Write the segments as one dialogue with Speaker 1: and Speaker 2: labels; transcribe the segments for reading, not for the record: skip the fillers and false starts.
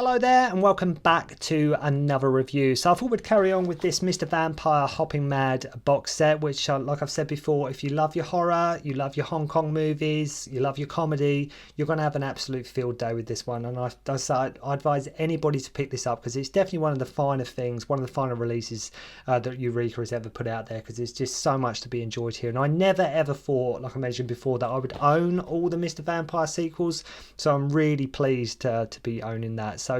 Speaker 1: Hello there and welcome back to another review. So I thought we'd carry on with this Mr. Vampire Hopping Mad box set, which like I've said before, if you love your horror, you love your Hong Kong movies, you love your comedy, you're going to have an absolute field day with this one. And I advise anybody to pick this up because it's definitely one of the finer things, one of the finer releases that Eureka has ever put out there, because there's just so much to be enjoyed here. And I never ever thought, like I mentioned before, that I would own all the Mr. Vampire sequels. So I'm really pleased to be owning that. So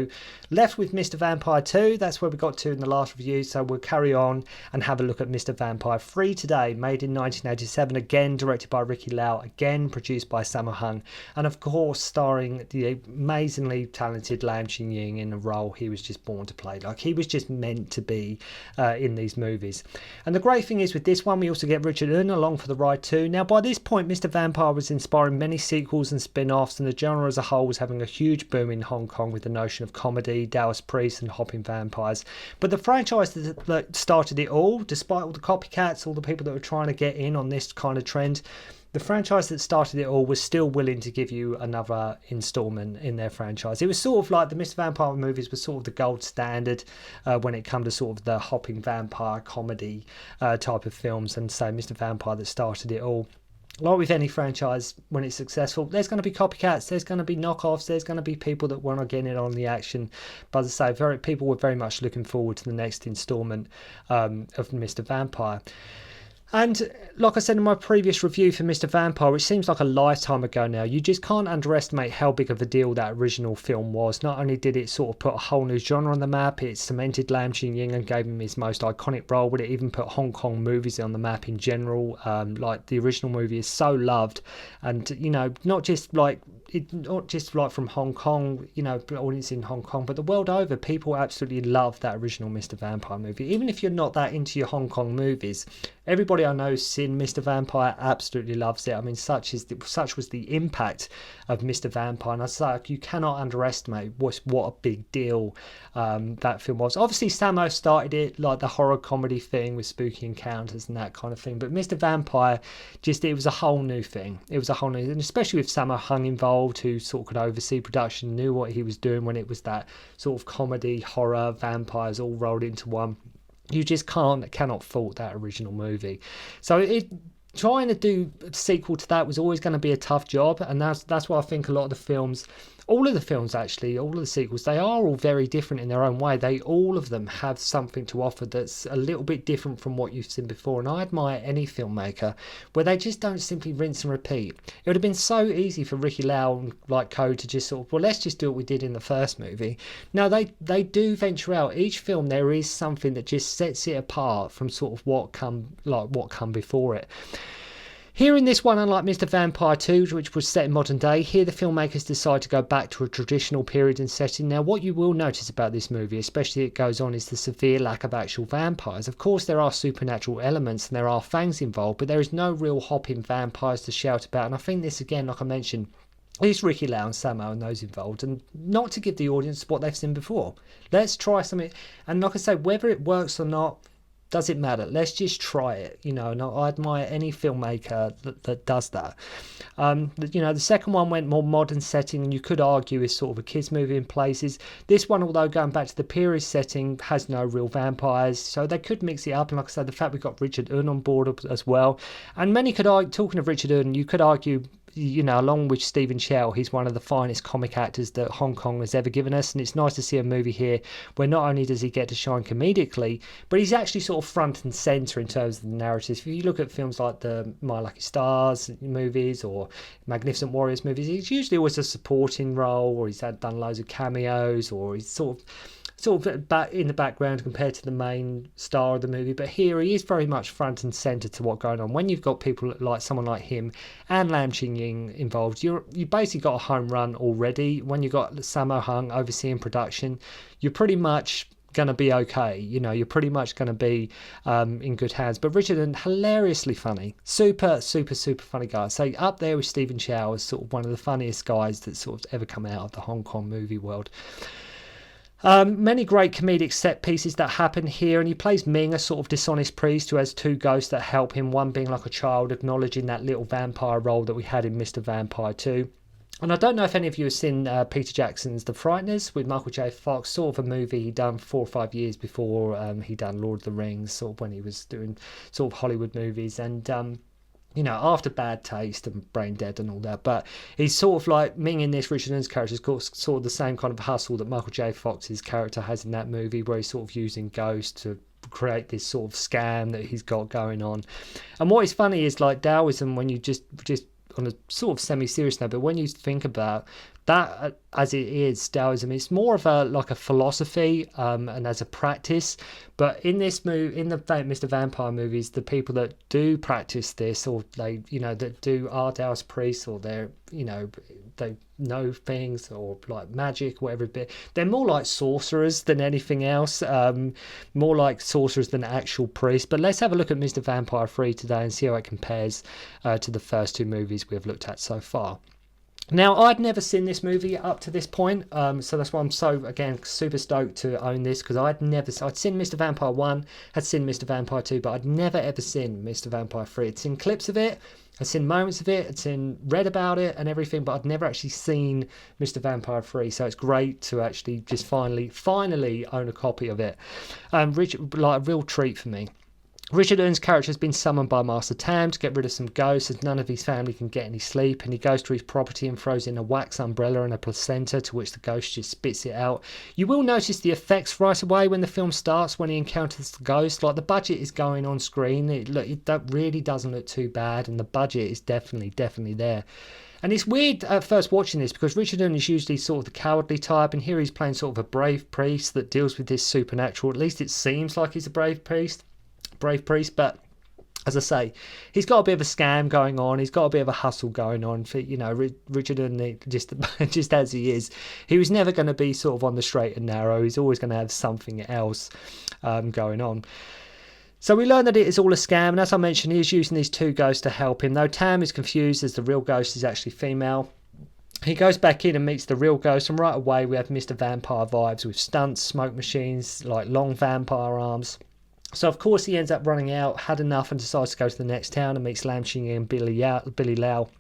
Speaker 1: left with Mr. Vampire 2, that's where we got to in the last review, so we'll carry on and have a look at Mr. Vampire 3 today, made in 1987, again directed by Ricky Lau, again produced by Sammo Hung, and of course starring the amazingly talented Lam Ching-ying in a role he was just born to play. Like, he was just meant to be in these movies. And the great thing is with this one, we also get Richard Ng along for the ride too. Now by this point, Mr. Vampire was inspiring many sequels and spin-offs, and the genre as a whole was having a huge boom in Hong Kong with the notion of comedy, Taoist priests and hopping vampires. But the franchise that started it all, despite all the copycats, all the people that were trying to get in on this kind of trend, the franchise that started it all was still willing to give you another installment in their franchise. It was sort of like the Mr. Vampire movies were sort of the gold standard when it comes to sort of the hopping vampire comedy type of films, and so Mr. Vampire that started it all. Like with any franchise, when it's successful, there's going to be copycats, there's going to be knockoffs, there's going to be people that want to get in on the action. But as I say, people were very much looking forward to the next instalment of Mr. Vampire. And like I said in my previous review for Mr. Vampire, which seems like a lifetime ago now, you just can't underestimate how big of a deal that original film was. Not only did it sort of put a whole new genre on the map, it cemented Lam Ching-ying and gave him his most iconic role, but it even put Hong Kong movies on the map in general. Like, the original movie is so loved, and you know, not just like from Hong Kong, you know, audience in Hong Kong, but the world over, people absolutely love that original Mr. Vampire movie. Even if you're not that into your Hong Kong movies, everybody I know seen Mr. Vampire absolutely loves it. I mean, such was the impact of Mr. Vampire, and I say, like, you cannot underestimate what a big deal that film was. Obviously, Sammo started it, like the horror comedy thing with spooky encounters and that kind of thing. But Mr. Vampire, it was a whole new thing. It was a whole new, and especially with Sammo Hung involved, who sort of could oversee production, knew what he was doing when it was that sort of comedy, horror, vampires all rolled into one. You just cannot fault that original movie. So trying to do a sequel to that was always going to be a tough job, and that's why I think a lot of the films, all of the sequels, they are all very different in their own way. All of them have something to offer that's a little bit different from what you've seen before, and I admire any filmmaker where they just don't simply rinse and repeat. It would have been so easy for Ricky Lau and like Co to just sort of, well, let's just do what we did in the first movie. No, they do venture out. Each film, there is something that just sets it apart from sort of what come before it. Here in this one, unlike Mr. Vampire 2, which was set in modern day, here the filmmakers decide to go back to a traditional period and setting. Now, what you will notice about this movie, especially as it goes on, is the severe lack of actual vampires. Of course, there are supernatural elements and there are fangs involved, but there is no real hopping vampires to shout about. And I think this, again, like I mentioned, is Ricky Lau and Sammo and those involved, and not to give the audience what they've seen before. Let's try something, and like I say, whether it works or not, does it matter? Let's just try it, you know, and I admire any filmmaker that does that. You know, the second one went more modern setting, and you could argue is sort of a kids movie in places. This one, although going back to the period setting, has no real vampires, so they could mix it up. And like I said, the fact we got Richard Ng on board as well, and many could argue, talking of Richard Ng, you could argue, you know, along with Stephen Chow, he's one of the finest comic actors that Hong Kong has ever given us, and it's nice to see a movie here where not only does he get to shine comedically, but he's actually sort of front and centre in terms of the narrative. If you look at films like the My Lucky Stars movies or Magnificent Warriors movies, he's usually always a supporting role, or he's done loads of cameos, or he's sort of back in the background compared to the main star of the movie. But here he is very much front and centre to what's going on. When you've got people like someone like him and Lam Ching-ying involved, you basically got a home run already. When you've got Sammo Hung overseeing production, you're pretty much going to be okay. You know, you're pretty much going to be in good hands. But Richard Ng, hilariously funny, super funny guy. So up there with Stephen Chow as sort of one of the funniest guys that's sort of ever come out of the Hong Kong movie world. Many great comedic set pieces that happen here, and he plays Ming, a sort of dishonest priest who has two ghosts that help him, one being like a child acknowledging that little vampire role that we had in Mr. Vampire 2. And I don't know if any of you have seen Peter Jackson's The Frighteners with Michael J. Fox, sort of a movie he done 4 or 5 years before he done Lord of the Rings, sort of when he was doing sort of Hollywood movies. And you know, after Bad Taste and Brain Dead and all that, but he's sort of like Ming in this. Richard Earn's character has got sort of the same kind of hustle that Michael J. Fox's character has in that movie, where he's sort of using ghosts to create this sort of scam that he's got going on. And what is funny is like Taoism, when you just on a sort of semi-serious note, but when you think about that as it is, Taoism, it's more of a like a philosophy and as a practice. But in this movie, in the Mr. Vampire movies, the people that do practice this, or they, you know, that are Taoist priests, or they're, you know, they know things, or like magic, whatever it be, they're more like sorcerers than anything else, more like sorcerers than actual priests. But let's have a look at Mr. Vampire 3 today and see how it compares to the first two movies we've looked at so far. Now, I'd never seen this movie up to this point, so that's why I'm so, again, super stoked to own this, because I'd seen Mr. Vampire 1, had seen Mr. Vampire 2, but I'd never ever seen Mr. Vampire 3. I'd seen clips of it, I'd seen moments of it, read about it and everything, but I'd never actually seen Mr. Vampire 3, so it's great to actually just finally own a copy of it. Like a real treat for me. Richard Earn's character has been summoned by Master Tam to get rid of some ghosts, as none of his family can get any sleep, and he goes to his property and throws in a wax umbrella and a placenta, to which the ghost just spits it out. You will notice the effects right away when the film starts, when he encounters the ghost. Like, the budget is going on screen. That really doesn't look too bad, and the budget is definitely there. And it's weird at first watching this, because Richard Earn is usually sort of the cowardly type, and here he's playing sort of a brave priest that deals with this supernatural. At least it seems like he's a brave priest, but as I say, he's got a bit of a scam going on, he's got a bit of a hustle going on for, you know, Richard Earn, just as he is, he was never going to be sort of on the straight and narrow. He's always going to have something else going on. So we learn that it is all a scam, and as I mentioned, he is using these two ghosts to help him, though Tam is confused as the real ghost is actually female. He goes back in and meets the real ghost, and right away we have Mr. Vampire vibes with stunts, smoke machines, like long vampire arms. So of course he ends up running out, had enough, and decides to go to the next town and meets Lam Ching-ying and Billy Lau,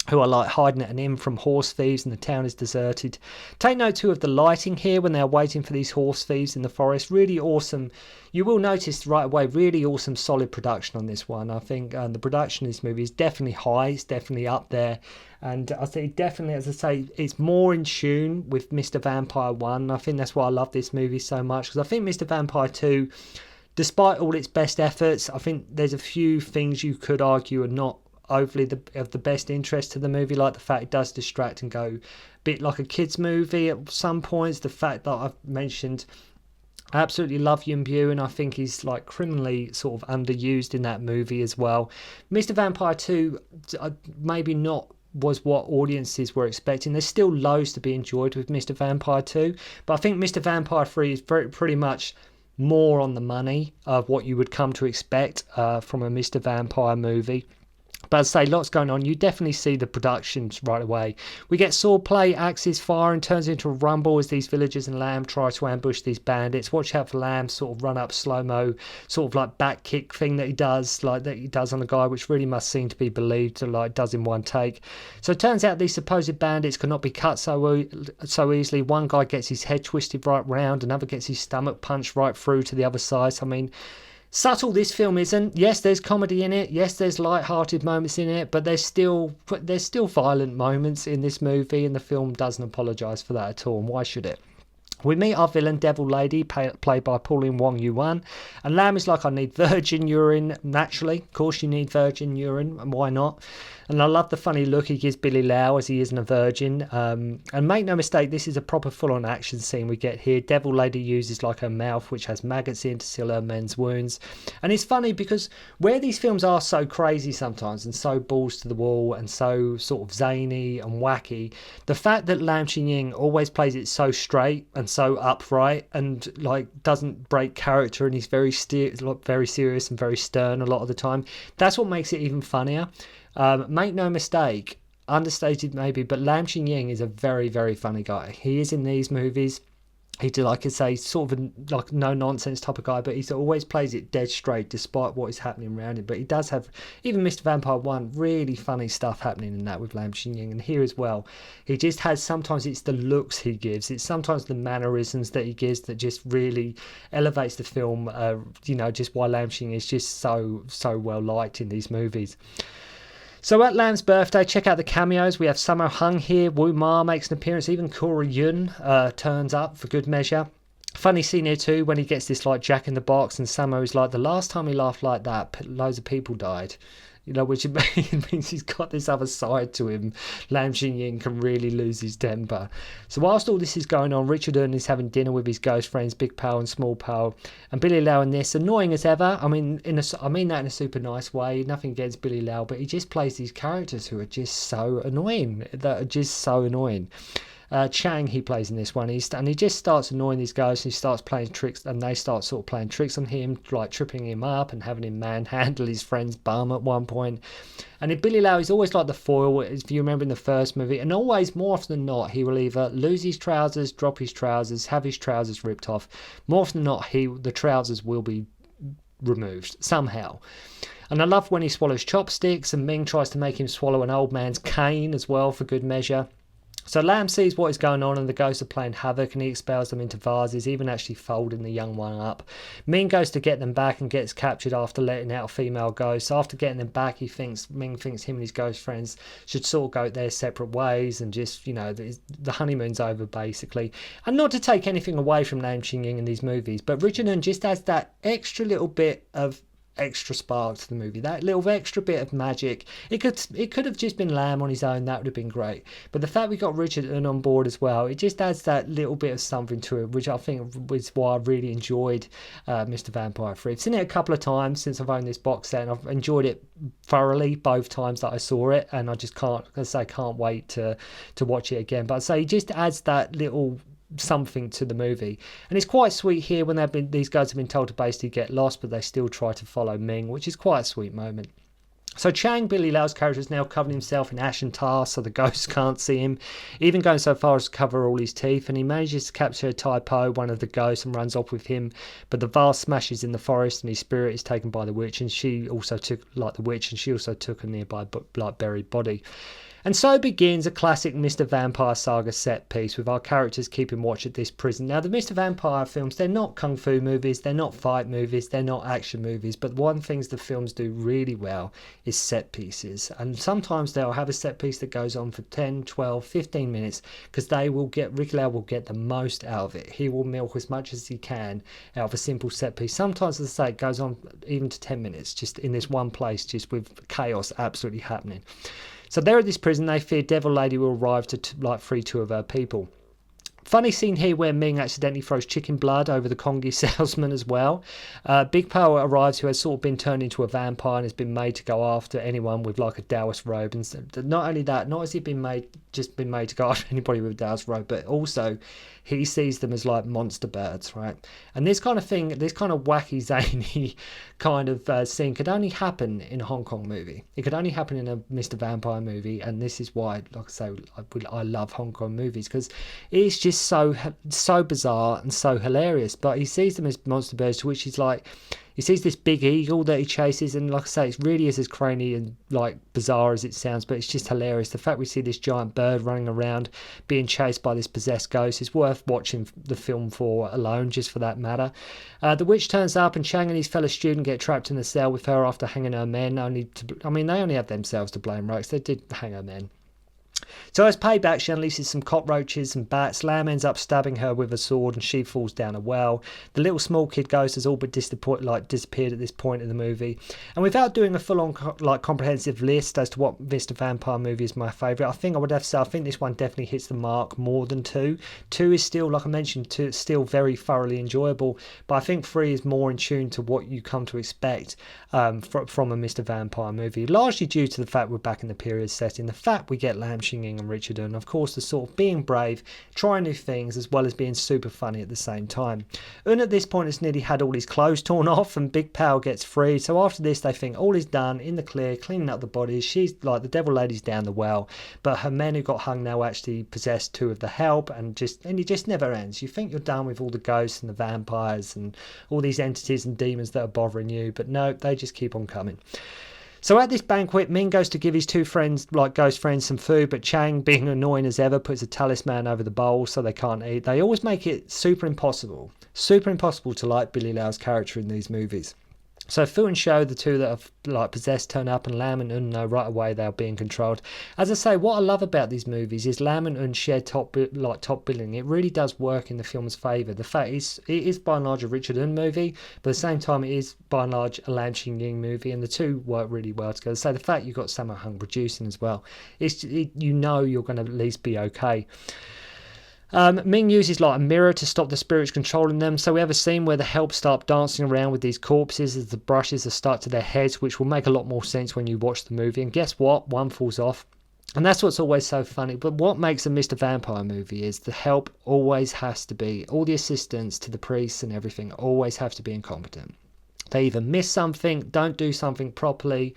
Speaker 1: who are like hiding at an inn from horse thieves, and the town is deserted. Take note too of the lighting here when they're waiting for these horse thieves in the forest. Really awesome. You will notice right away, really awesome solid production on this one. I think the production in this movie is definitely high, it's definitely up there. And I think definitely, as I say, it's more in tune with Mr. Vampire 1. I think that's why I love this movie so much, because I think Mr. Vampire 2, despite all its best efforts, I think there's a few things you could argue are not overly of the best interest to the movie, like the fact it does distract and go a bit like a kids movie at some points. The fact that I've mentioned, I absolutely love Yuen Bu, and I think he's like criminally sort of underused in that movie as well. Mr. Vampire 2 maybe not was what audiences were expecting. There's still loads to be enjoyed with Mr. Vampire 2, but I think Mr. Vampire 3 is pretty much more on the money of what you would come to expect from a Mr. Vampire movie. But as I say, lots going on. You definitely see the productions right away. We get swordplay, axes fire, and turns into a rumble as these villagers and Lam try to ambush these bandits. Watch out for Lam sort of run up slow-mo, sort of like back kick thing that he does on a guy, which really must seem to be believed to like does in one take. So it turns out these supposed bandits cannot be cut so easily. One guy gets his head twisted right round, another gets his stomach punched right through to the other side. So, I mean, subtle this film isn't. Yes, there's comedy in it. Yes, there's light-hearted moments in it, but there's still violent moments in this movie, and the film doesn't apologise for that at all. And why should it? We meet our villain, Devil Lady, played by Pauline Wong Yuan, and Lam is like, I need virgin urine. Naturally, of course you need virgin urine, and why not? And I love the funny look he gives Billy Lau as he isn't a virgin. And make no mistake, this is a proper full-on action scene we get here. Devil Lady uses like her mouth, which has maggots in, to seal her men's wounds. And it's funny because where these films are so crazy sometimes and so balls to the wall and so sort of zany and wacky, the fact that Lam Ching-ying always plays it so straight and so upright and like doesn't break character, and he's very serious and very stern a lot of the time, that's what makes it even funnier. Make no mistake, understated maybe, but Lam Ching-ying is a very, very funny guy. He is in these movies. he did, like I say, sort of a like no nonsense type of guy, but he always plays it dead straight despite what is happening around him. But he does have, even Mr. Vampire 1, really funny stuff happening in that with Lam Ching-ying, and here as well. He just has, sometimes it's the looks he gives, it's sometimes the mannerisms that he gives that just really elevates the film. Just why Lam Ching is just so well liked in these movies. So at Lam's birthday, check out the cameos. We have Sammo Hung here, Woo Ma makes an appearance, even Cora Yun turns up for good measure. Funny scene here too, when he gets this like Jack in the Box and Sammo is like, the last time he laughed like that, loads of people died. Which means he's got this other side to him. Lam Ching-ying can really lose his temper. So whilst all this is going on, Richard Earn is having dinner with his ghost friends, Big Pal and Small Pal, and Billy Lau in this, annoying as ever. I mean that in a super nice way. Nothing against Billy Lau, but he just plays these characters who are just so annoying. Chang, he plays in this one, he just starts annoying these guys, and he starts playing tricks, and they start sort of playing tricks on him, like tripping him up and having him manhandle his friend's bum at one point. And Billy Lau is always like the foil, if you remember in the first movie, and always, more often than not, he will either lose his trousers, drop his trousers, have his trousers ripped off. More often than not, the trousers will be removed somehow. And I love when he swallows chopsticks, and Ming tries to make him swallow an old man's cane as well for good measure. So Lam sees what is going on, and the ghosts are playing havoc, and he expels them into vases, even actually folding the young one up. Ming goes to get them back and gets captured after letting out a female ghost. After getting them back, Ming thinks him and his ghost friends should sort of go their separate ways, and just, the honeymoon's over basically. And not to take anything away from Lam Ching-ying in these movies, but Richard Earn just adds that extra little bit of extra spark to the movie, that little extra bit of magic. It could have just been Lam on his own, that would have been great, but the fact we got Richard Earn on board as well, it just adds that little bit of something to it, which I think was why I really enjoyed Mr. Vampire 3. I've seen it a couple of times since I've owned this box set, and I've enjoyed it thoroughly both times that I saw it, and I just can't wait to watch it again. But I'd say it just adds that little something to the movie, and it's quite sweet here when these guys have been told to basically get lost, but they still try to follow Ming, which is quite a sweet moment. So Chang, Billy Lau's character, is now covering himself in ash and tar so the ghosts can't see him, even going so far as to cover all his teeth, and he manages to capture Tai Po, one of the ghosts, and runs off with him, but the vase smashes in the forest and his spirit is taken by the witch, and she also took a nearby buried body. And so begins a classic Mr. Vampire saga set piece, with our characters keeping watch at this prison. Now, the Mr. Vampire films, they're not kung fu movies, they're not fight movies, they're not action movies, but one thing the films do really well is set pieces. And sometimes they'll have a set piece that goes on for 10, 12, 15 minutes, because Ricky Lau will get the most out of it. He will milk as much as he can out of a simple set piece. Sometimes, as I say, it goes on even to 10 minutes, just in this one place, just with chaos absolutely happening. So they're at this prison. They fear Devil Lady will arrive to free two of her people. Funny scene here where Ming accidentally throws chicken blood over the Kongi salesman as well. Big Pao arrives, who has sort of been turned into a vampire and has been made to go after anyone with like a Taoist robe. And not only that, not has he been made to go after anybody with a Taoist robe, but also he sees them as like monster birds, right? And this kind of thing, this kind of wacky, zany kind of scene could only happen in a Hong Kong movie. It could only happen in a Mr. Vampire movie, and this is why, like I say, I love Hong Kong movies, because it's just so bizarre and so hilarious. But he sees them as monster birds, to which he's like, he sees this big eagle that he chases, and like I say, it really is as crony and like bizarre as it sounds, but it's just hilarious. The fact we see this giant bird running around being chased by this possessed ghost is worth watching the film for alone, just for that matter. The witch turns up, and Chang and his fellow student get trapped in the cell with her after hanging her men. They only have themselves to blame, right? 'Cause they did hang her men. So as payback, she unleashes some cockroaches and bats. Lam ends up stabbing her with a sword, and she falls down a well. The little small kid ghost has all but disappeared at this point in the movie. And without doing a full-on comprehensive list as to what Mr. Vampire movie is my favourite, I think I would have to say I think this one definitely hits the mark more than 2. 2 is still, like I mentioned, still very thoroughly enjoyable, but I think 3 is more in tune to what you come to expect from a Mr. Vampire movie, largely due to the fact we're back in the period setting, the fact we get Lam Ching-ying and Richard Un. Of course, the sort of being brave, trying new things, as well as being super funny at the same time. Un at this point has nearly had all his clothes torn off, and Big Pal gets free. So after this, they think all is done, in the clear, cleaning up the bodies. She's like, the devil lady's down the well, but her men who got hung now actually possess 2 of the help, and it just never ends. You think you're done with all the ghosts and the vampires and all these entities and demons that are bothering you, but no, they just keep on coming. So at this banquet, Ming goes to give his 2 friends, like ghost friends, some food, but Chang, being annoying as ever, puts a talisman over the bowl so they can't eat. They always make it super impossible to like Billy Lau's character in these movies. So Fu and Shou, the 2 that are like possessed, turn up, and Lam and Un know right away they are being controlled. As I say, what I love about these movies is Lam and Un share top billing. It really does work in the film's favour. The fact is, it is by and large a Richard Un movie, but at the same time it is by and large a Lam Ching-ying movie, and the 2 work really well together. So the fact you've got Sammo Hung producing as well, you know you're going to at least be okay. Ming uses like a mirror to stop the spirits controlling them, so we have a scene where the help start dancing around with these corpses as the brushes are stuck to their heads, which will make a lot more sense when you watch the movie. And guess what? One falls off. And that's what's always so funny. But what makes a Mr. Vampire movie is the help always has to be, all the assistants to the priests and everything always have to be incompetent. They either miss something, don't do something properly,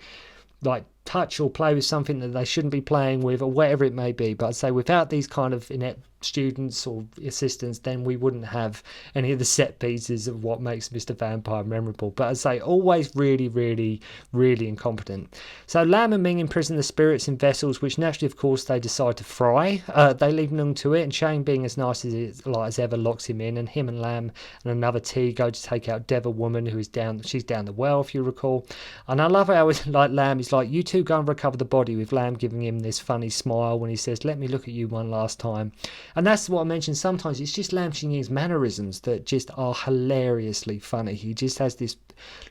Speaker 1: like touch or play with something that they shouldn't be playing with, or whatever it may be. But I'd say without these kind of inept students or assistants, then we wouldn't have any of the set pieces of what makes Mr. Vampire memorable. But I'd say always really, really, really incompetent. So Lam and Ming imprison the spirits in vessels, which naturally, of course, they decide to fry. They leave Nung to it, and Shang, being as nice as ever, locks him in, and him and Lam and another T go to take out Devil Woman, who is she's down the well, if you recall. And I love how like Lam is like, you two go and recover the body, with Lam giving him this funny smile when he says, let me look at you one last time. And that's what I mentioned, sometimes it's just Lam Ching-ying's mannerisms that just are hilariously funny. He just has this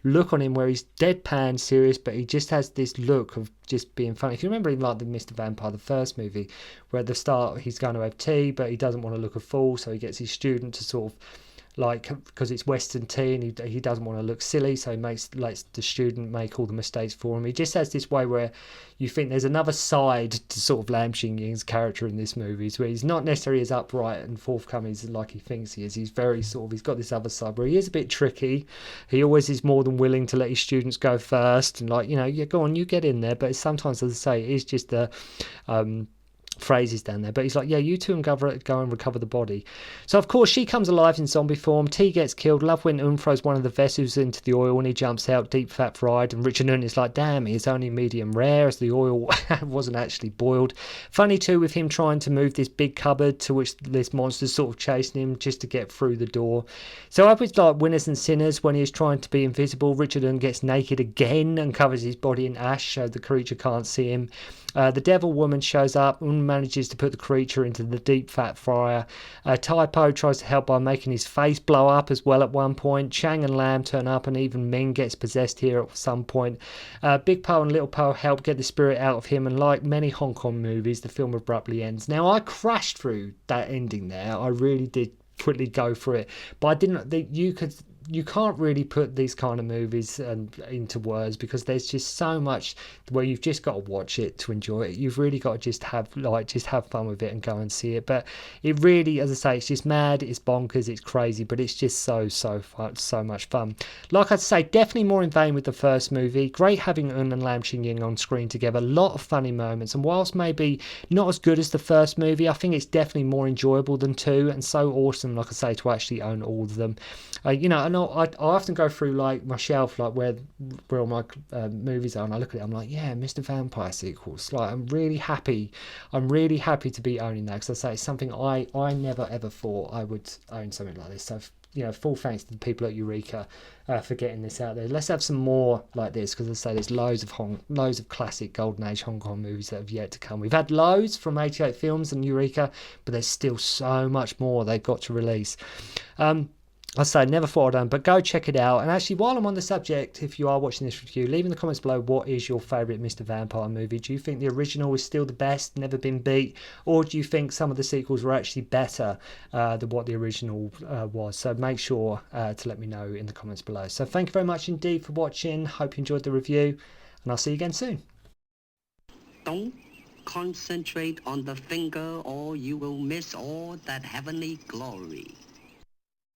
Speaker 1: look on him where he's deadpan serious, but he just has this look of just being funny. If you remember in like the Mr. Vampire, the first movie, where at the start he's going to have tea, but he doesn't want to look a fool, so he gets his student to sort of, like, because it's Western tea and he doesn't want to look silly, so he lets the student make all the mistakes for him. He just has this way where you think there's another side to sort of Lam Ching-ying's character in this movie, where he's not necessarily as upright and forthcoming like he thinks he is. He's very sort of, he's got this other side where he is a bit tricky. He always is more than willing to let his students go first, and like, you know, yeah, go on, you get in there. But sometimes, as I say, it is just the phrases down there. But he's like, yeah, you two and go and recover the body. So of course she comes alive in zombie form. T gets killed. Love Win Un throws one of the vessels into the oil and he jumps out deep fat fried, and Richard Un is like, damn, it's only medium rare, as the oil wasn't actually boiled. Funny too with him trying to move this big cupboard, to which this monster's sort of chasing him just to get through the door. So up with like Winners and Sinners, when he is trying to be invisible, Richard Un gets naked again and covers his body in ash so the creature can't see him. The Devil Woman shows up and manages to put the creature into the deep fat fryer. Typo tries to help by making his face blow up as well at one point. Chang and Lam turn up, and even Ming gets possessed here at some point. Big Po and Little Po help get the spirit out of him, and like many Hong Kong movies, the film abruptly ends. Now, I crashed through that ending there. I really did quickly go for it, but I didn't think you can't really put these kind of movies into words, because there's just so much where you've just got to watch it to enjoy it. You've really got to just have fun with it and go and see it. But it really, as I say, it's just mad, it's bonkers, it's crazy, but it's just so fun, so much fun. Like I say, definitely more in vain with the first movie. Great having Un and Lam Ching-ying on screen together. A lot of funny moments, and whilst maybe not as good as the first movie, I think it's definitely more enjoyable than 2, and so awesome, like I say, to actually own all of them. You know, and I often go through like my shelf, like where all my movies are, and I look at it, I'm like, yeah, Mr. Vampire sequels. Like, I'm really happy to be owning that, because I say it's something I never ever thought I would own something like this. So, you know, full thanks to the people at Eureka for getting this out there. Let's have some more like this, because I say there's loads of classic golden age Hong Kong movies that have yet to come. We've had loads from 88 Films and Eureka, but there's still so much more they've got to release. I say, never thought I'd done, but go check it out. And actually, while I'm on the subject, if you are watching this review, leave in the comments below, what is your favourite Mr. Vampire movie? Do you think the original is still the best, never been beat? Or do you think some of the sequels were actually better than what the original was? So make sure to let me know in the comments below. So thank you very much indeed for watching. Hope you enjoyed the review, and I'll see you again soon. 咚
Speaker 2: concentrate on the finger or you will miss all that heavenly glory.